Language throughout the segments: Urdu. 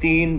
3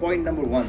Point number 1,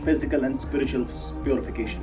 physical and spiritual purification।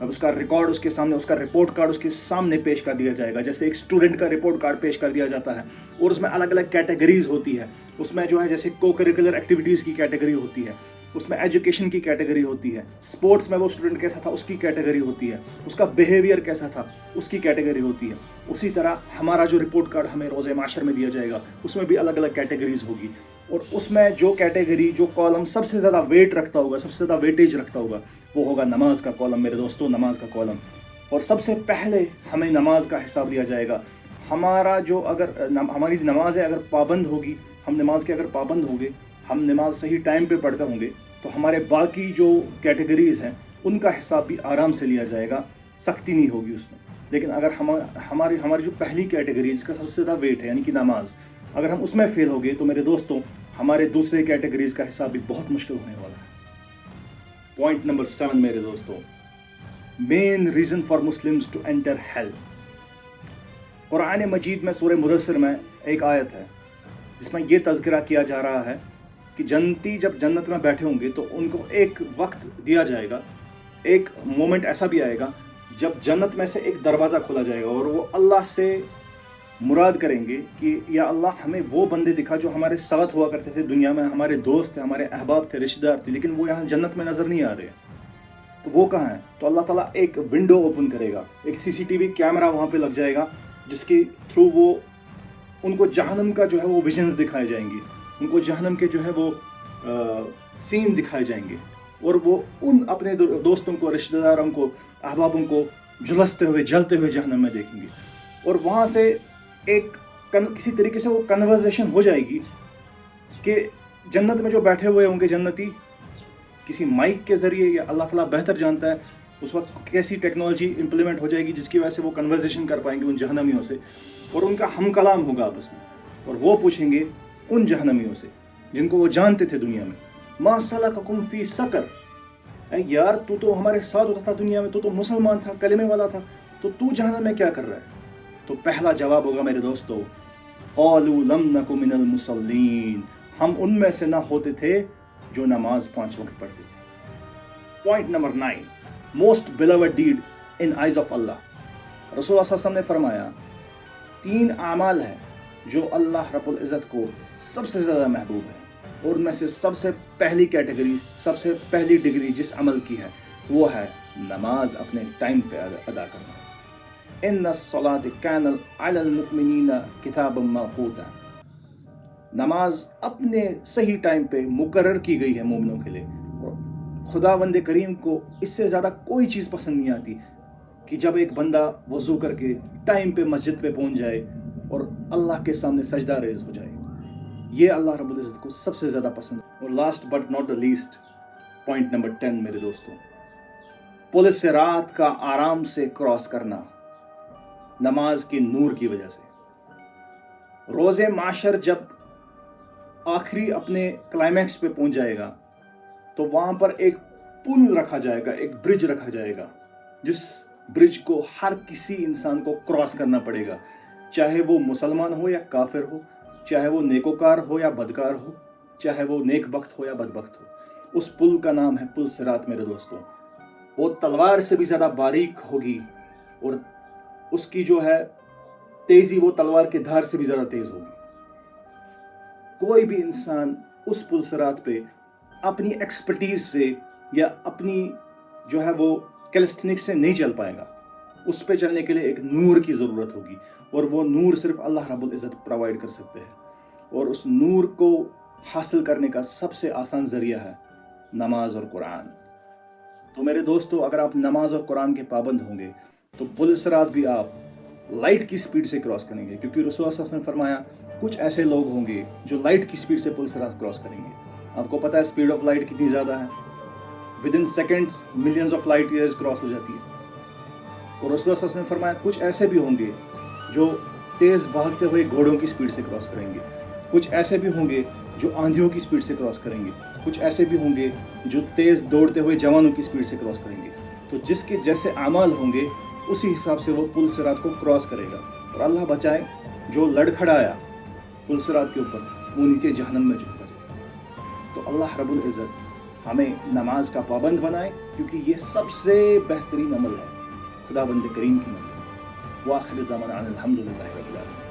اب اس کا ریکارڈ اس کے سامنے، اس کا رپورٹ کارڈ اس کے سامنے پیش کر دیا جائے گا، جیسے ایک اسٹوڈنٹ کا رپورٹ کارڈ پیش کر دیا جاتا ہے، اور اس میں الگ الگ کیٹیگریز ہوتی ہے. اس میں جو ہے جیسے کو کریکولر ایکٹیویٹیز کی کیٹیگری ہوتی ہے، اس میں ایجوکیشن کی کیٹیگری ہوتی ہے، اسپورٹس میں وہ اسٹوڈنٹ کیسا تھا اس کی کیٹیگری ہوتی ہے، اس کا بیہیویئر کیسا تھا اس کی کیٹیگری ہوتی ہے. اسی طرح ہمارا جو رپورٹ کارڈ ہمیں روز معاشر میں دیا جائے گا اس میں بھی الگ الگ کیٹیگریز ہوگی، اور اس میں جو کیٹیگری جو کالم سب سے زیادہ ویٹ رکھتا ہوگا، سب سے زیادہ ویٹیج رکھتا ہوگا، وہ ہوگا نماز کا کالم میرے دوستوں، نماز کا کالم. اور سب سے پہلے ہمیں نماز کا حساب لیا جائے گا. ہمارا جو ہماری نماز ہے اگر پابند ہوگی، ہم نماز کے اگر پابند ہوں گے، ہم نماز صحیح ٹائم پہ پڑھتے ہوں گے، تو ہمارے باقی جو کیٹیگریز ہیں ان کا حساب بھی آرام سے لیا جائے گا، سختی نہیں ہوگی اس میں. لیکن اگر ہماری جو پہلی کیٹیگری جس کا سب سے زیادہ ویٹ ہے یعنی کہ نماز، اگر ہم اس میں فیل ہو گئے تو میرے دوستوں ہمارے دوسرے کیٹیگریز کا حساب بھی بہت مشکل ہونے والا ہے. پوائنٹ نمبر 7 میرے دوستوں، main reason for Muslims to enter hell. قرآن مجید میں سورہ مدثر میں ایک آیت ہے جس میں یہ تذکرہ کیا جا رہا ہے کہ جنتی جب جنت میں بیٹھے ہوں گے تو ان کو ایک وقت دیا جائے گا، ایک مومنٹ ایسا بھی آئے گا جب جنت میں سے ایک دروازہ کھولا جائے گا، اور وہ اللہ سے مراد کریں گے کہ یا اللہ ہمیں وہ بندے دکھا جو ہمارے ساتھ ہوا کرتے تھے دنیا میں، ہمارے دوست تھے، ہمارے احباب تھے، رشتہ دار تھے، لیکن وہ یہاں جنت میں نظر نہیں آ رہے، تو وہ کہاں ہیں؟ تو اللہ تعالیٰ ایک ونڈو اوپن کرے گا، ایک CCTV کیمرہ وہاں پہ لگ جائے گا جس کے تھرو وہ ان کو جہنم کا جو ہے وہ ویژنز دکھائے جائیں گے، ان کو جہنم کے جو ہے وہ سین دکھائے جائیں گے، اور وہ ان اپنے دوستوں کو، رشتہ داروں کو، احبابوں کو جھلستے ہوئے جلتے ہوئے جہنم میں دیکھیں گے. اور وہاں سے ایک کسی طریقے سے وہ کنورزیشن ہو جائے گی کہ جنت میں جو بیٹھے ہوئے ہوں گے جنتی، کسی مائک کے ذریعے یا اللہ تعالیٰ بہتر جانتا ہے اس وقت کیسی ٹیکنالوجی امپلیمنٹ ہو جائے گی جس کی وجہ سے وہ کنورزیشن کر پائیں گے ان جہنمیوں سے، اور ان کا ہم کلام ہوگا آپس میں، اور وہ پوچھیں گے ان جہنمیوں سے جن کو وہ جانتے تھے دنیا میں، ما سلککم فی سقر، اے یار تو ہمارے ساتھ ہوتا تھا دنیا میں، تو مسلمان تھا، کلمے والا تھا، تو جہنم میں کیا کر رہا ہے؟ تو پہلا جواب ہوگا میرے دوستو، قالوا لم نک من المصلین، ہم ان میں سے نہ ہوتے تھے جو نماز 5 وقت پڑھتے تھے. Point number 9، most beloved deed in eyes of اللہ. رسول اللہ صلی اللہ علیہ وسلم نے فرمایا 3 اعمال ہیں جو اللہ رب العزت کو سب سے زیادہ محبوب ہے، اور ان میں سے سب سے پہلی کیٹیگری، سب سے پہلی ڈگری جس عمل کی ہے وہ ہے نماز اپنے ٹائم پہ ادا کرنا. ان الصلاۃ کانت علی المؤمنین کتابا موقوتا، نماز اپنے صحیح ٹائم پہ مقرر کی گئی ہے مومنوں کے لیے. خداوند کریم کو اس سے زیادہ کوئی چیز پسند نہیں آتی کہ جب ایک بندہ وضو کر کے ٹائم پہ مسجد پہ پہنچ جائے اور اللہ کے سامنے سجدہ ریز ہو جائے. یہ اللہ رب العزت کو سب سے زیادہ پسند. اور last but not the least, point number 10 میرے دوستوں، پل صراط کا آرام سے کراس کرنا نماز کے نور کی وجہ سے. روز معاشر جب آخری اپنے کلائمیکس پہ پہنچ جائے گا تو وہاں پر ایک پل رکھا جائے گا، ایک برج رکھا جائے گا، جس برج کو ہر کسی انسان کو کراس کرنا پڑے گا، چاہے وہ مسلمان ہو یا کافر ہو، چاہے وہ نیکوکار ہو یا بدکار ہو، چاہے وہ نیک بخت ہو یا بدبخت ہو. اس پل کا نام ہے پل صراط میرے دوستوں. وہ تلوار سے بھی زیادہ باریک ہوگی، اور اس کی جو ہے تیزی وہ تلوار کے دھار سے بھی زیادہ تیز ہوگی. کوئی بھی انسان اس پل صراط پہ اپنی ایکسپرٹیز سے یا اپنی جو ہے وہ کیلسٹھنکس سے نہیں چل پائے گا. اس پہ چلنے کے لیے ایک نور کی ضرورت ہوگی، اور وہ نور صرف اللہ رب العزت پرووائڈ کر سکتے ہیں. اور اس نور کو حاصل کرنے کا سب سے آسان ذریعہ ہے نماز اور قرآن. تو میرے دوستو، اگر آپ نماز اور قرآن کے پابند ہوں گے تو پل صراط بھی آپ لائٹ کی سپیڈ سے کراس کریں گے، کیونکہ رسول اللہ صلی اللہ علیہ وسلم نے فرمایا کچھ ایسے لوگ ہوں گے جو لائٹ کی سپیڈ سے پل صراط کراس کریں گے. آپ کو پتہ ہے سپیڈ آف لائٹ کتنی زیادہ ہے؟ Within seconds millions of light years cross ہو جاتی ہے. اور رسول اللہ صلی اللہ علیہ وسلم نے فرمایا کچھ ایسے بھی ہوں گے جو تیز بھاگتے ہوئے گھوڑوں کی سپیڈ سے کراس کریں گے، کچھ ایسے بھی ہوں گے جو آندھیوں کی سپیڈ سے کراس کریں گے، کچھ ایسے بھی ہوں گے جو تیز دوڑتے ہوئے جوانوں کی سپیڈ سے کراس کریں گے. تو جس کے جیسے اعمال ہوں گے اسی حساب سے وہ پل صراط کو کراس کرے گا. اور اللہ بچائے جو لڑکھڑایا پل صراط کے اوپر وہ نیچے جہنم میں جھونکا جائے. تو اللہ رب العزت ہمیں نماز کا پابند بنائیں، کیونکہ یہ سب سے بہترین عمل ہے خدا بند کریم کی نظر میں۔ وآخر دعوانا ان الحمد للہ رب العالمین۔